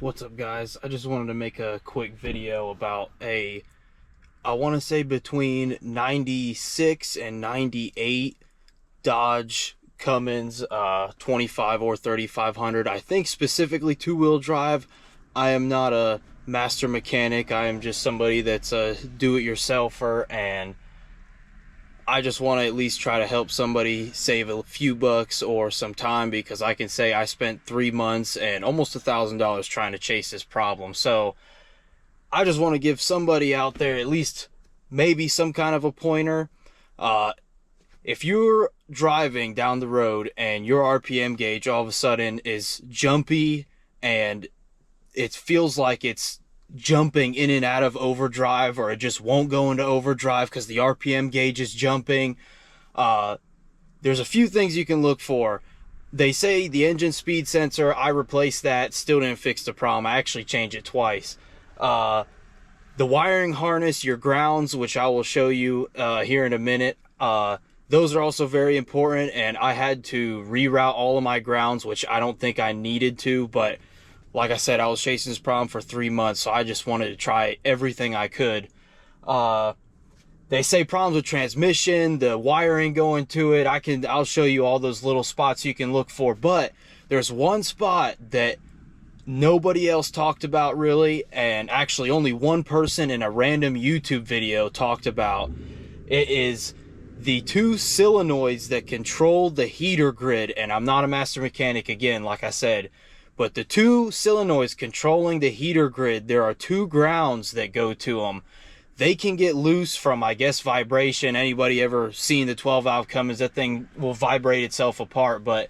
What's up, guys? I just wanted to make a quick video about I want to say between 96 and 98 Dodge Cummins 25 or 3500. I think specifically two-wheel drive. I am not a master mechanic. I am just somebody that's a do-it-yourselfer, and I just want to at least try to help somebody save a few bucks or some time, because I can say I spent 3 months and almost $1,000 trying to chase this problem. So I just want to give somebody out there at least maybe some kind of a pointer. If you're driving down the road and your RPM gauge all of a sudden is jumpy and it feels like it's jumping in and out of overdrive, or it just won't go into overdrive because the RPM gauge is jumping, there's a few things you can look for. They say the engine speed sensor, I replaced that, still didn't fix the problem. I actually changed it twice. The wiring harness, your grounds, which I will show you here in a minute, those are also very important, and I had to reroute all of my grounds, which I don't think I needed to, but like I said, I was chasing this problem for 3 months, so I just wanted to try everything I could. They say problems with transmission, the wiring going to it. I'll show you all those little spots you can look for, but there's one spot that nobody else talked about really, and actually only one person in a random YouTube video talked about. It is the two solenoids that control the heater grid, and I'm not a master mechanic again, like I said. But the two solenoids controlling the heater grid, there are two grounds that go to them. They can get loose from, I guess, vibration. Anybody ever seen the 12-valve Cummins? That thing will vibrate itself apart. But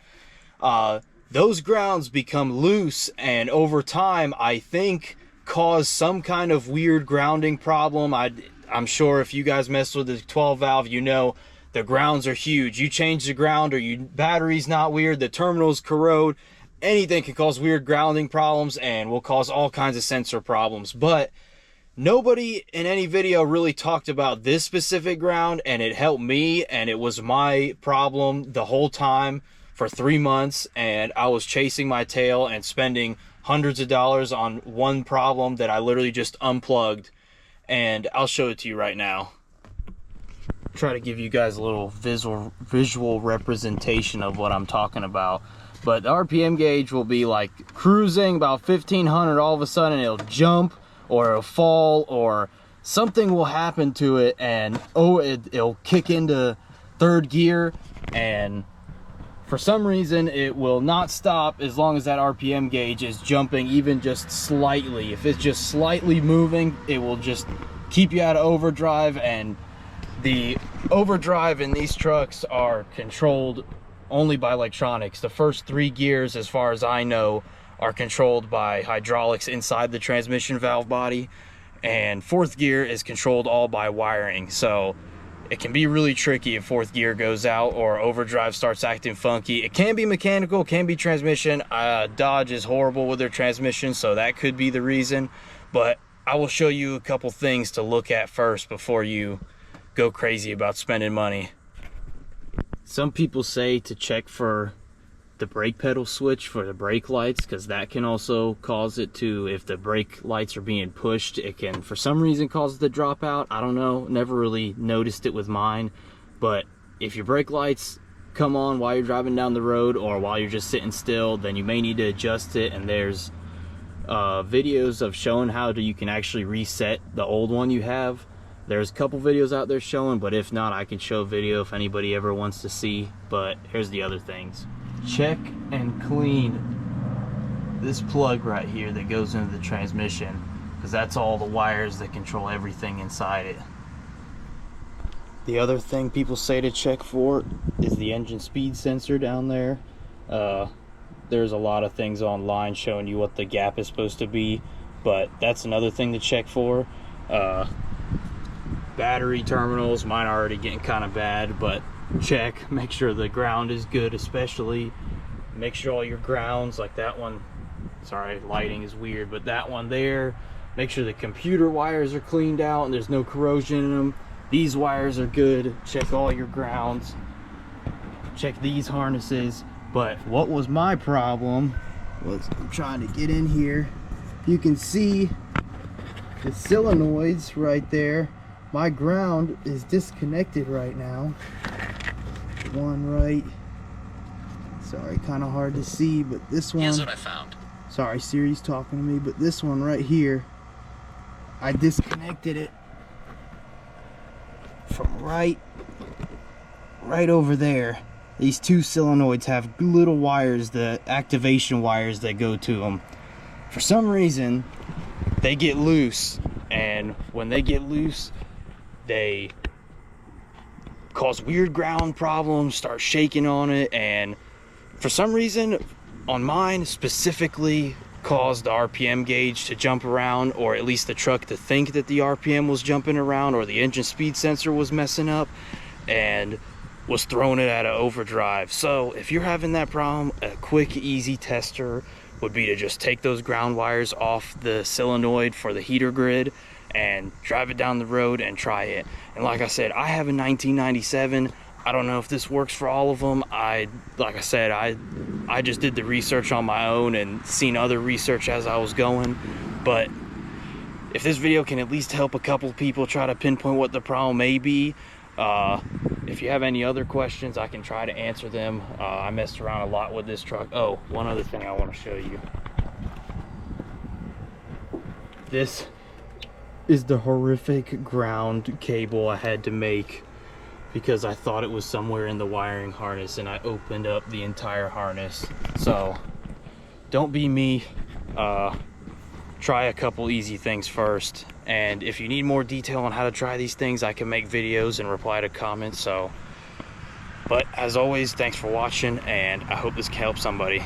those grounds become loose, and over time, I think, cause some kind of weird grounding problem. I'm sure if you guys mess with the 12-valve, you know the grounds are huge. You change the ground, or your battery's not weird, the terminals corrode. Anything can cause weird grounding problems and will cause all kinds of sensor problems. But nobody in any video really talked about this specific ground, and it helped me, and it was my problem the whole time for 3 months, and I was chasing my tail and spending hundreds of dollars on one problem that I literally just unplugged, and I'll show it to you right now. Try to give you guys a little visual representation of what I'm talking about. But the RPM gauge will be like cruising about 1500, all of a sudden it'll jump, or it'll fall, or something will happen to it, and it'll kick into third gear, and for some reason it will not stop as long as that RPM gauge is jumping even just slightly. If it's just slightly moving, it will just keep you out of overdrive. And the overdrive in these trucks are controlled only by electronics. The first 3 gears, as far as I know, are controlled by hydraulics inside the transmission valve body, and 4th gear is controlled all by wiring. So it can be really tricky if 4th gear goes out or overdrive starts acting funky. It can be mechanical, can be transmission. Dodge is horrible with their transmission, so that could be the reason. But I will show you a couple things to look at first before you go crazy about spending money. Some people say to check for the brake pedal switch for the brake lights, because that can also cause it to, if the brake lights are being pushed, it can for some reason cause it to drop out. I don't know, never really noticed it with mine. But if your brake lights come on while you're driving down the road, or while you're just sitting still, then you may need to adjust it. And there's videos of showing how you can actually reset the old one you have. There's a couple videos out there showing, but if not, I can show a video if anybody ever wants to see. But here's the other things. Check and clean this plug right here that goes into the transmission, because that's all the wires that control everything inside it. The other thing people say to check for is the engine speed sensor down there. There's a lot of things online showing you what the gap is supposed to be, but that's another thing to check for. Battery terminals, mine are already getting kind of bad, but check, make sure the ground is good, especially make sure all your grounds, like that one, sorry, lighting is weird, but that one there, make sure the computer wires are cleaned out and there's no corrosion in them. These wires are good. Check all your grounds, check these harnesses. But what was my problem was I'm trying to get in here you can see the solenoids right there. My ground is disconnected right now. One right, sorry, kind of hard to see, but this one, here's what I found. Sorry, Siri's talking to me, but this one right here, I disconnected it from right over there. These two solenoids have little wires, the activation wires that go to them. For some reason, they get loose, and when they get loose, they cause weird ground problems, start shaking on it, and for some reason on mine specifically caused the RPM gauge to jump around, or at least the truck to think that the RPM was jumping around, or the engine speed sensor was messing up and was throwing it at an overdrive. So if you're having that problem, a quick easy tester would be to just take those ground wires off the solenoid for the heater grid and drive it down the road and try it. And like I said, I have a 1997. I don't know if this works for all of them. Like I said, I just did the research on my own and seen other research as I was going. But if this video can at least help a couple people try to pinpoint what the problem may be, if you have any other questions, I can try to answer them. I messed around a lot with this truck. Oh, one other thing I want to show you. This is the horrific ground cable I had to make because I thought it was somewhere in the wiring harness, and I opened up the entire harness. So don't be me. Try a couple easy things first, and if you need more detail on how to try these things, I can make videos and reply to comments. But as always, thanks for watching, and I hope this can help somebody.